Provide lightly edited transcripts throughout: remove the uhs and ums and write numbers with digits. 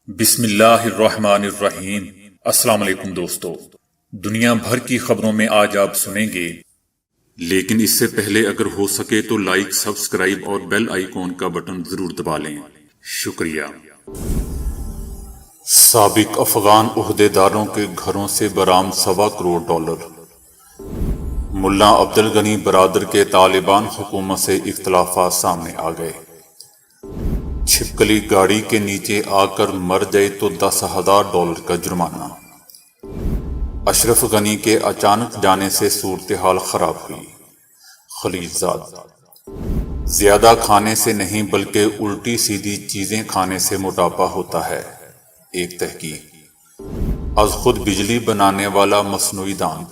بسم اللہ الرحمن الرحیم۔ السلام علیکم دوستو، دنیا بھر کی خبروں میں آج آپ سنیں گے، لیکن اس سے پہلے اگر ہو سکے تو لائک، سبسکرائب اور بیل آئیکن کا بٹن ضرور دبا لیں۔ شکریہ۔ سابق افغان عہدیداروں کے گھروں سے برآمد $1.25 کروڑ۔ ملا عبدالغنی برادر کے طالبان حکومت سے اختلافات سامنے آ گئے۔ چھپکلی گاڑی کے نیچے آ کر مر جائے تو $10,000 کا جرمانہ۔ اشرف غنی کے اچانک جانے سے صورتحال خراب ہوئی۔ خلیل زاد: زیادہ کھانے سے نہیں بلکہ الٹی سیدھی چیزیں کھانے سے موٹاپا ہوتا ہے، ایک تحقیق۔ از خود بجلی بنانے والا مصنوعی دانت۔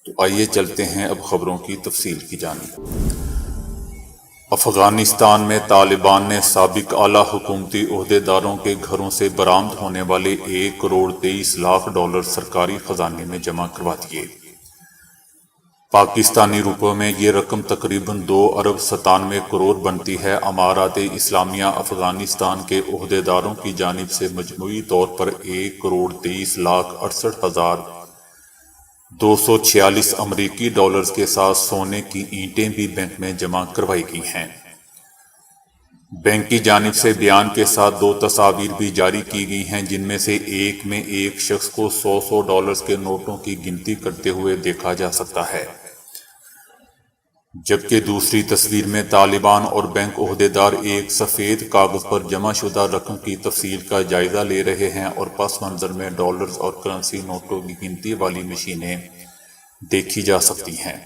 تو آئیے چلتے ہیں اب خبروں کی تفصیل کی جانب۔ افغانستان میں طالبان نے سابق اعلیٰ حکومتی عہدیداروں کے گھروں سے برآمد ہونے والے $1.23 سرکاری خزانے میں جمع کروا دیے۔ پاکستانی روپے میں یہ رقم تقریباً $2.97 کروڑ بنتی ہے۔ امارات اسلامیہ افغانستان کے عہدیداروں کی جانب سے مجموعی طور پر $1,23,68,246 امریکی ڈالرز کے ساتھ سونے کی اینٹیں بھی بینک میں جمع کروائی گئی ہیں۔ بینک کی جانب سے بیان کے ساتھ 2 تصاویر بھی جاری کی گئی ہیں، جن میں سے ایک میں ایک شخص کو $100 کے نوٹوں کی گنتی کرتے ہوئے دیکھا جا سکتا ہے، جبکہ دوسری تصویر میں طالبان اور بینک عہدیدار ایک سفید کاغذ پر جمع شدہ رقم کی تفصیل کا جائزہ لے رہے ہیں اور پس منظر میں ڈالرز اور کرنسی نوٹوں کی گنتی والی مشینیں دیکھی جا سکتی ہیں۔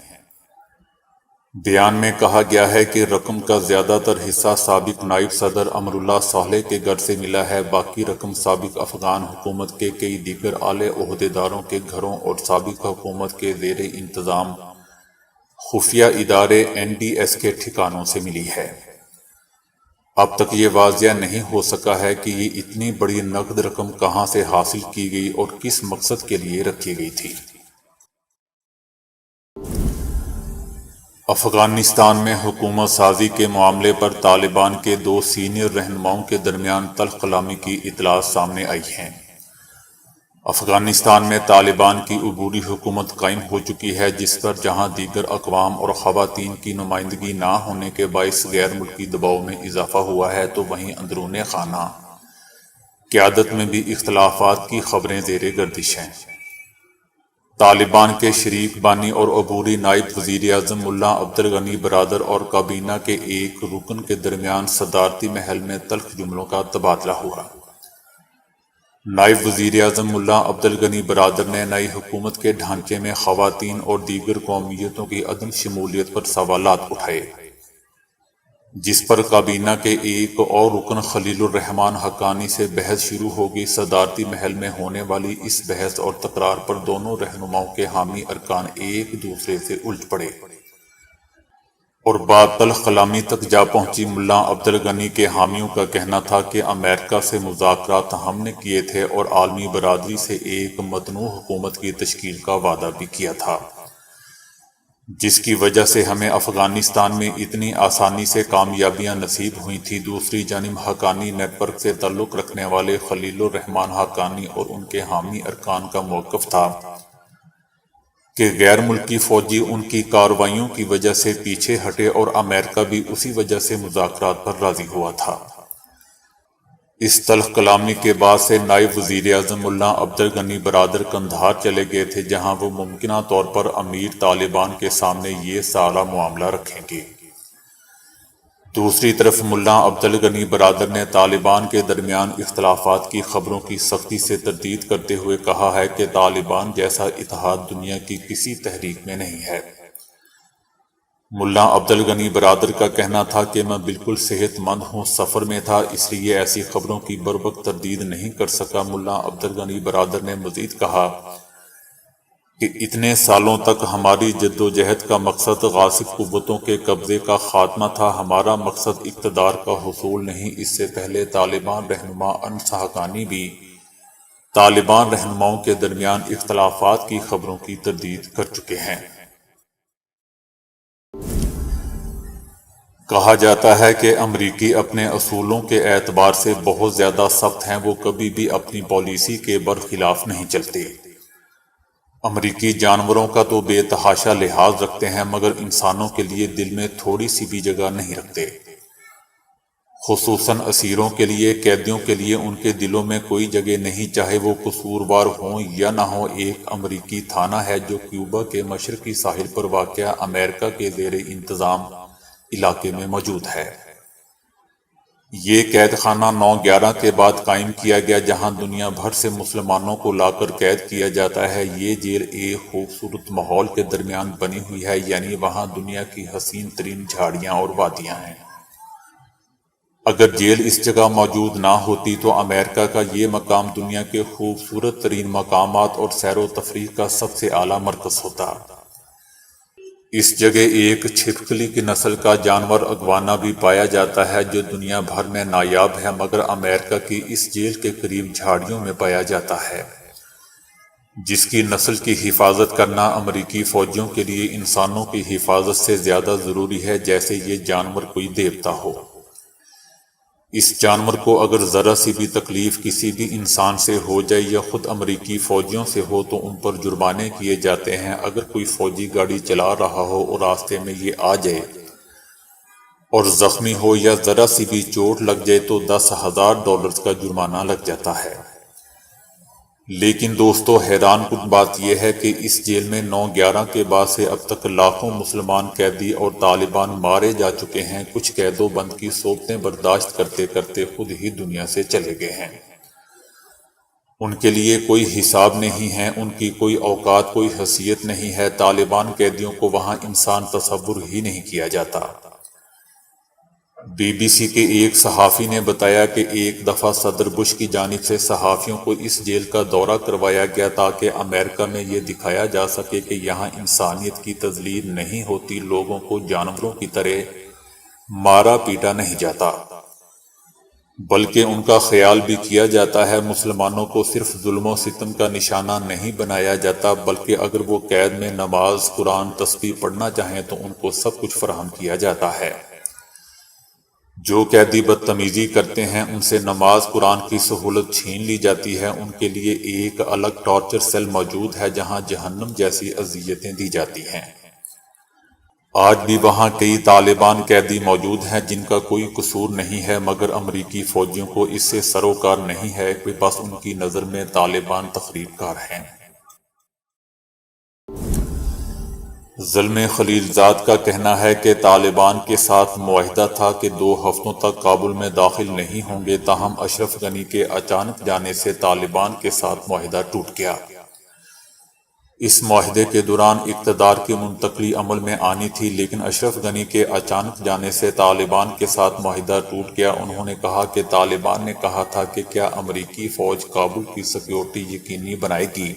بیان میں کہا گیا ہے کہ رقم کا زیادہ تر حصہ سابق نائب صدر امراللہ صالح کے گھر سے ملا ہے۔ باقی رقم سابق افغان حکومت کے کئی دیگر اعلی عہدیداروں کے گھروں اور سابق حکومت کے زیر انتظام خفیہ ادارے NDS کے ٹھکانوں سے ملی ہے۔ اب تک یہ واضح نہیں ہو سکا ہے کہ یہ اتنی بڑی نقد رقم کہاں سے حاصل کی گئی اور کس مقصد کے لیے رکھی گئی تھی۔ افغانستان میں حکومت سازی کے معاملے پر طالبان کے 2 سینئر رہنماؤں کے درمیان تلخ کلامی کی اطلاعات سامنے آئی ہیں۔ افغانستان میں طالبان کی عبوری حکومت قائم ہو چکی ہے، جس پر جہاں دیگر اقوام اور خواتین کی نمائندگی نہ ہونے کے باعث غیر ملکی دباؤ میں اضافہ ہوا ہے، تو وہیں اندرون خانہ قیادت میں بھی اختلافات کی خبریں زیر گردش ہیں۔ طالبان کے شریک بانی اور عبوری نائب وزیر اعظم ملا عبدالغنی برادر اور کابینہ کے ایک رکن کے درمیان صدارتی محل میں تلخ جملوں کا تبادلہ ہوا۔ نائب وزیر اعظم ملا عبدالغنی برادر نے نئی حکومت کے ڈھانچے میں خواتین اور دیگر قومیتوں کی عدم شمولیت پر سوالات اٹھائے، جس پر کابینہ کے ایک اور رکن خلیل الرحمان حقانی سے بحث شروع ہو گئی۔ صدارتی محل میں ہونے والی اس بحث اور تکرار پر دونوں رہنماؤں کے حامی ارکان ایک دوسرے سے الجھ پڑے اور بات تلخ کلامی تک جا پہنچی۔ ملا عبدالغنی کے حامیوں کا کہنا تھا کہ امریکہ سے مذاکرات ہم نے کیے تھے اور عالمی برادری سے ایک متنوع حکومت کی تشکیل کا وعدہ بھی کیا تھا، جس کی وجہ سے ہمیں افغانستان میں اتنی آسانی سے کامیابیاں نصیب ہوئی تھیں۔ دوسری جانب حقانی نیٹ ورک سے تعلق رکھنے والے خلیل الرحمان حقانی اور ان کے حامی ارکان کا موقف تھا کہ غیر ملکی فوجی ان کی کارروائیوں کی وجہ سے پیچھے ہٹے اور امریکہ بھی اسی وجہ سے مذاکرات پر راضی ہوا تھا۔ اس تلخ کلامی کے بعد سے نائب وزیر اعظم ملا عبدالغنی برادر قندھار چلے گئے تھے، جہاں وہ ممکنہ طور پر امیر طالبان کے سامنے یہ سارا معاملہ رکھیں گے۔ دوسری طرف ملا عبدالغنی برادر نے طالبان کے درمیان اختلافات کی خبروں کی سختی سے تردید کرتے ہوئے کہا ہے کہ طالبان جیسا اتحاد دنیا کی کسی تحریک میں نہیں ہے۔ ملا عبدالغنی برادر کا کہنا تھا کہ میں بالکل صحت مند ہوں، سفر میں تھا، اس لیے ایسی خبروں کی بروقت تردید نہیں کر سکا۔ ملا عبدالغنی برادر نے مزید کہا کہ اتنے سالوں تک ہماری جدوجہد کا مقصد غاصب قوتوں کے قبضے کا خاتمہ تھا، ہمارا مقصد اقتدار کا حصول نہیں۔ اس سے پہلے طالبان رہنما انس حقانی بھی طالبان رہنماؤں کے درمیان اختلافات کی خبروں کی تردید کر چکے ہیں۔ کہا جاتا ہے کہ امریکی اپنے اصولوں کے اعتبار سے بہت زیادہ سخت ہیں، وہ کبھی بھی اپنی پالیسی کے برخلاف نہیں چلتے۔ امریکی جانوروں کا تو بے تحاشا لحاظ رکھتے ہیں، مگر انسانوں کے لیے دل میں تھوڑی سی بھی جگہ نہیں رکھتے۔ خصوصاً اسیروں کے لیے، قیدیوں کے لیے ان کے دلوں میں کوئی جگہ نہیں، چاہے وہ قصوروار ہوں یا نہ ہوں۔ ایک امریکی تھانہ ہے جو کیوبا کے مشرقی ساحل پر واقع امریکہ کے زیر انتظام علاقے میں موجود ہے۔ یہ قید خانہ 9/11 کے بعد قائم کیا گیا، جہاں دنیا بھر سے مسلمانوں کو لا کر قید کیا جاتا ہے۔ یہ جیل ایک خوبصورت ماحول کے درمیان بنی ہوئی ہے، یعنی وہاں دنیا کی حسین ترین جھاڑیاں اور وادیاں ہیں۔ اگر جیل اس جگہ موجود نہ ہوتی تو امریکہ کا یہ مقام دنیا کے خوبصورت ترین مقامات اور سیر و تفریح کا سب سے اعلیٰ مرکز ہوتا۔ اس جگہ ایک چھپکلی کی نسل کا جانور اگوانا بھی پایا جاتا ہے جو دنیا بھر میں نایاب ہے، مگر امریکہ کی اس جیل کے قریب جھاڑیوں میں پایا جاتا ہے، جس کی نسل کی حفاظت کرنا امریکی فوجیوں کے لیے انسانوں کی حفاظت سے زیادہ ضروری ہے، جیسے یہ جانور کوئی دیوتا ہو۔ اس جانور کو اگر ذرا سی بھی تکلیف کسی بھی انسان سے ہو جائے یا خود امریکی فوجیوں سے ہو تو ان پر جرمانے کیے جاتے ہیں۔ اگر کوئی فوجی گاڑی چلا رہا ہو اور راستے میں یہ آ جائے اور زخمی ہو یا ذرا سی بھی چوٹ لگ جائے تو $10,000 کا جرمانہ لگ جاتا ہے۔ لیکن دوستو، حیران کن بات یہ ہے کہ اس جیل میں 9/11 کے بعد سے اب تک لاکھوں مسلمان قیدی اور طالبان مارے جا چکے ہیں۔ کچھ قید و بند کی صورتیں برداشت کرتے کرتے خود ہی دنیا سے چلے گئے ہیں۔ ان کے لیے کوئی حساب نہیں ہے، ان کی کوئی اوقات، کوئی حیثیت نہیں ہے۔ طالبان قیدیوں کو وہاں انسان تصور ہی نہیں کیا جاتا۔ BBC کے ایک صحافی نے بتایا کہ ایک دفعہ صدر بش کی جانب سے صحافیوں کو اس جیل کا دورہ کروایا گیا تاکہ امریکہ میں یہ دکھایا جا سکے کہ یہاں انسانیت کی تذلیل نہیں ہوتی، لوگوں کو جانوروں کی طرح مارا پیٹا نہیں جاتا، بلکہ ان کا خیال بھی کیا جاتا ہے۔ مسلمانوں کو صرف ظلم و ستم کا نشانہ نہیں بنایا جاتا، بلکہ اگر وہ قید میں نماز، قرآن، تسبیح پڑھنا چاہیں تو ان کو سب کچھ فراہم کیا جاتا ہے۔ جو قیدی بدتمیزی کرتے ہیں ان سے نماز، قرآن کی سہولت چھین لی جاتی ہے۔ ان کے لیے ایک الگ ٹارچر سیل موجود ہے جہاں جہنم جیسی اذیتیں دی جاتی ہیں۔ آج بھی وہاں کئی طالبان قیدی موجود ہیں جن کا کوئی قصور نہیں ہے، مگر امریکی فوجیوں کو اس سے سروکار نہیں ہے کہ بس ان کی نظر میں طالبان تخریب کار ہیں۔ زلمے خلیلزاد کا کہنا ہے کہ طالبان کے ساتھ معاہدہ تھا کہ 2 ہفتوں تک کابل میں داخل نہیں ہوں گے، تاہم اشرف غنی کے اچانک جانے سے طالبان کے ساتھ معاہدہ ٹوٹ گیا۔ اس معاہدے کے دوران اقتدار کی منتقلی عمل میں آنی تھی، لیکن اشرف غنی کے اچانک جانے سے طالبان کے ساتھ معاہدہ ٹوٹ گیا۔ انہوں نے کہا کہ طالبان نے کہا تھا کہ کیا امریکی فوج کابل کی سیکیورٹی یقینی بنائے گی،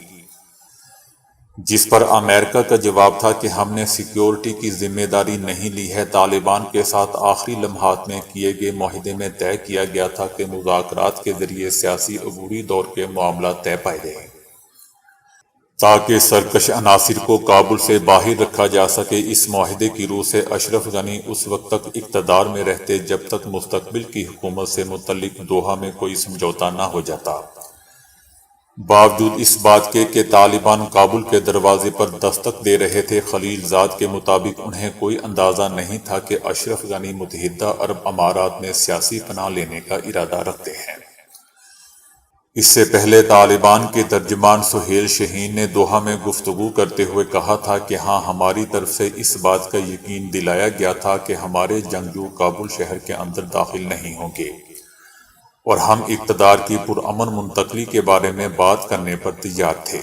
جس پر امریکہ کا جواب تھا کہ ہم نے سیکیورٹی کی ذمہ داری نہیں لی ہے۔ طالبان کے ساتھ آخری لمحات میں کیے گئے معاہدے میں طے کیا گیا تھا کہ مذاکرات کے ذریعے سیاسی عبوری دور کے معاملات طے پائے گئے تاکہ سرکش عناصر کو کابل سے باہر رکھا جا سکے۔ اس معاہدے کی روح سے اشرف غنی اس وقت تک اقتدار میں رہتے جب تک مستقبل کی حکومت سے متعلق دوحہ میں کوئی سمجھوتہ نہ ہو جاتا۔ باوجود اس بات کے کہ طالبان کابل کے دروازے پر دستک دے رہے تھے، خلیلزاد کے مطابق انہیں کوئی اندازہ نہیں تھا کہ اشرف غنی متحدہ عرب امارات میں سیاسی پناہ لینے کا ارادہ رکھتے ہیں۔ اس سے پہلے طالبان کے ترجمان سہیل شاہین نے دوحہ میں گفتگو کرتے ہوئے کہا تھا کہ ہاں، ہماری طرف سے اس بات کا یقین دلایا گیا تھا کہ ہمارے جنگجو کابل شہر کے اندر داخل نہیں ہوں گے اور ہم اقتدار کی پرامن منتقلی کے بارے میں بات کرنے پر تیار تھے۔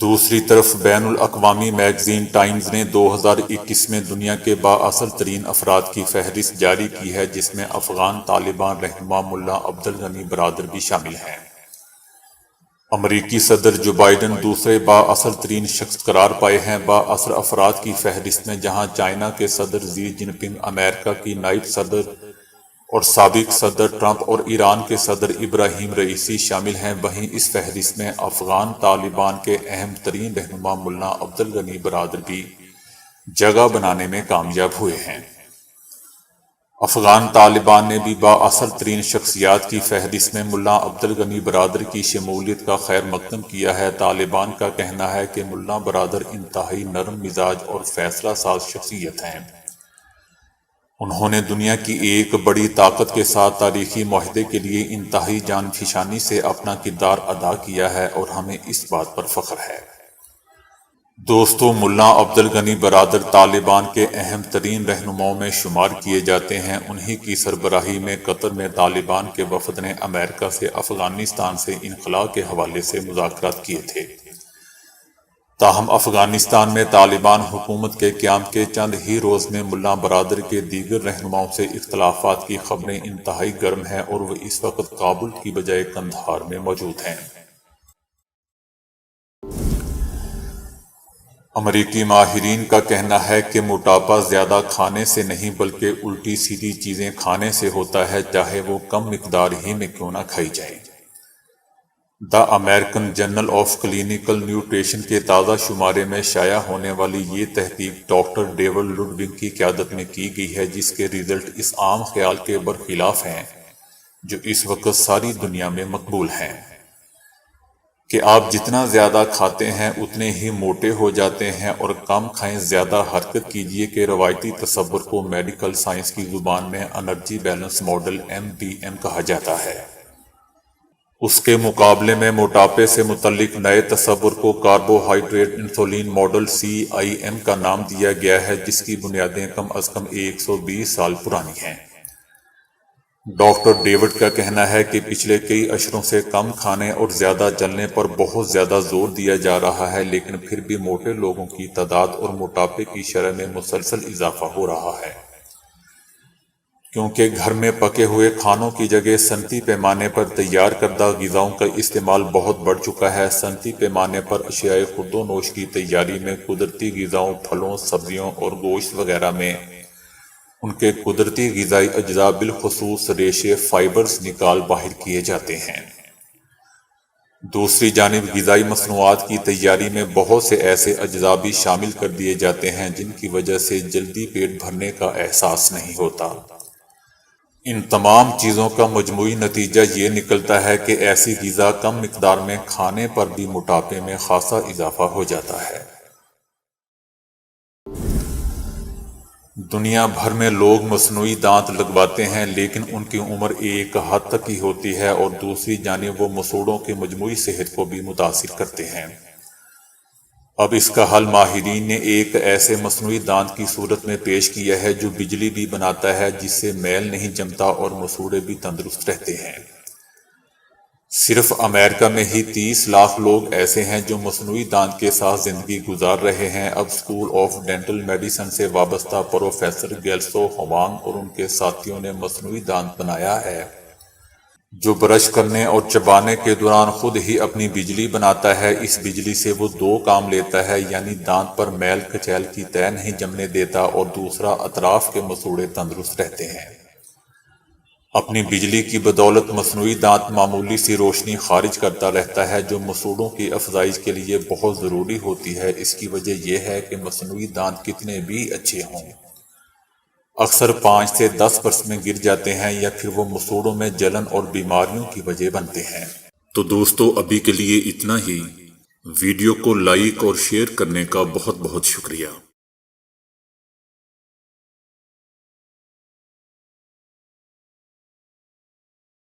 دوسری طرف بین الاقوامی میگزین ٹائمز نے 2021 میں دنیا کے بااثر ترین افراد کی فہرست جاری کی ہے، جس میں افغان طالبان رہنما ملا عبدالغنی برادر بھی شامل ہیں۔ امریکی صدر جو بائیڈن دوسرے بااثر ترین شخص قرار پائے ہیں بااثر افراد کی فہرست میں، جہاں چائنا کے صدر ژی جن پنگ، امریکہ کی نائب صدر اور سابق صدر ٹرمپ اور ایران کے صدر ابراہیم رئیسی شامل ہیں۔ وہیں اس فہرست میں افغان طالبان کے اہم ترین رہنما ملا عبدالغنی برادر بھی جگہ بنانے میں کامیاب ہوئے ہیں۔ افغان طالبان نے بھی بااثر ترین شخصیات کی فہرست میں ملا عبدالغنی برادر کی شمولیت کا خیر مقدم کیا ہے۔ طالبان کا کہنا ہے کہ ملا برادر انتہائی نرم مزاج اور فیصلہ ساز شخصیت ہیں۔ انہوں نے دنیا کی ایک بڑی طاقت کے ساتھ تاریخی معاہدے کے لیے انتہائی جان فشانی سے اپنا کردار ادا کیا ہے اور ہمیں اس بات پر فخر ہے۔ دوستو، ملا عبدالغنی برادر طالبان کے اہم ترین رہنماؤں میں شمار کیے جاتے ہیں۔ انہی کی سربراہی میں قطر میں طالبان کے وفد نے امریکہ سے افغانستان سے انخلاء کے حوالے سے مذاکرات کیے تھے۔ تاہم افغانستان میں طالبان حکومت کے قیام کے چند ہی روز میں ملا برادر کے دیگر رہنماؤں سے اختلافات کی خبریں انتہائی گرم ہیں اور وہ اس وقت کابل کی بجائے قندھار میں موجود ہیں۔ امریکی ماہرین کا کہنا ہے کہ موٹاپا زیادہ کھانے سے نہیں بلکہ الٹی سیدھی چیزیں کھانے سے ہوتا ہے، چاہے وہ کم مقدار ہی میں کیوں نہ کھائی جائیں۔ The American journal of clinical nutrition کے تازہ شمارے میں شائع ہونے والی یہ تحقیق ڈاکٹر ڈیوڈ لوڈوگ کی قیادت میں کی گئی ہے، جس کے ریزلٹ اس عام خیال کے برخلاف ہیں جو اس وقت ساری دنیا میں مقبول ہیں کہ آپ جتنا زیادہ کھاتے ہیں اتنے ہی موٹے ہو جاتے ہیں، اور کم کھائیں زیادہ حرکت کیجیے کہ روایتی تصور کو میڈیکل سائنس کی زبان میں انرجی بیلنس ماڈل MBM کہا جاتا ہے۔ اس کے مقابلے میں موٹاپے سے متعلق نئے تصور کو کاربوہائیڈریٹ انسولین ماڈل CIM کا نام دیا گیا ہے، جس کی بنیادیں کم از کم 120 سال پرانی ہیں۔ ڈاکٹر ڈیوڈ کا کہنا ہے کہ پچھلے کئی اشروں سے کم کھانے اور زیادہ چلنے پر بہت زیادہ زور دیا جا رہا ہے، لیکن پھر بھی موٹے لوگوں کی تعداد اور موٹاپے کی شرح میں مسلسل اضافہ ہو رہا ہے، کیونکہ گھر میں پکے ہوئے کھانوں کی جگہ صنعتی پیمانے پر تیار کردہ غذاؤں کا استعمال بہت بڑھ چکا ہے۔ صنعتی پیمانے پر اشیاء خورد و نوش کی تیاری میں قدرتی غذاؤں، پھلوں، سبزیوں اور گوشت وغیرہ میں ان کے قدرتی غذائی اجزاء بالخصوص ریشے فائبرز نکال باہر کیے جاتے ہیں۔ دوسری جانب غذائی مصنوعات کی تیاری میں بہت سے ایسے اجزاء بھی شامل کر دیے جاتے ہیں جن کی وجہ سے جلدی پیٹ بھرنے کا احساس نہیں ہوتا۔ ان تمام چیزوں کا مجموعی نتیجہ یہ نکلتا ہے کہ ایسی غذا کم مقدار میں کھانے پر بھی موٹاپے میں خاصا اضافہ ہو جاتا ہے۔ دنیا بھر میں لوگ مصنوعی دانت لگواتے ہیں، لیکن ان کی عمر ایک حد تک ہی ہوتی ہے اور دوسری جانب وہ مسوڑھوں کی مجموعی صحت کو بھی متاثر کرتے ہیں۔ اب اس کا حل ماہرین نے ایک ایسے مصنوعی دانت کی صورت میں پیش کیا ہے جو بجلی بھی بناتا ہے، جس سے میل نہیں جمتا اور مسوڑھے بھی تندرست رہتے ہیں۔ صرف امریکہ میں ہی 30 لاکھ لوگ ایسے ہیں جو مصنوعی دانت کے ساتھ زندگی گزار رہے ہیں۔ اب اسکول آف ڈینٹل میڈیسن سے وابستہ پروفیسر گیلسو ہوانگ اور ان کے ساتھیوں نے مصنوعی دانت بنایا ہے جو برش کرنے اور چبانے کے دوران خود ہی اپنی بجلی بناتا ہے۔ اس بجلی سے وہ دو کام لیتا ہے، یعنی دانت پر میل کچیل کی تہ نہیں جمنے دیتا اور دوسرا اطراف کے مسوڑھے تندرست رہتے ہیں۔ اپنی بجلی کی بدولت مصنوعی دانت معمولی سی روشنی خارج کرتا رہتا ہے جو مسوڑھوں کی افزائش کے لیے بہت ضروری ہوتی ہے۔ اس کی وجہ یہ ہے کہ مصنوعی دانت کتنے بھی اچھے ہوں، اکثر 5 سے 10% میں گر جاتے ہیں یا پھر وہ مسوڑھوں میں جلن اور بیماریوں کی وجہ بنتے ہیں۔ تو دوستو، ابھی کے لیے اتنا ہی۔ ویڈیو کو لائک اور شیئر کرنے کا بہت بہت شکریہ۔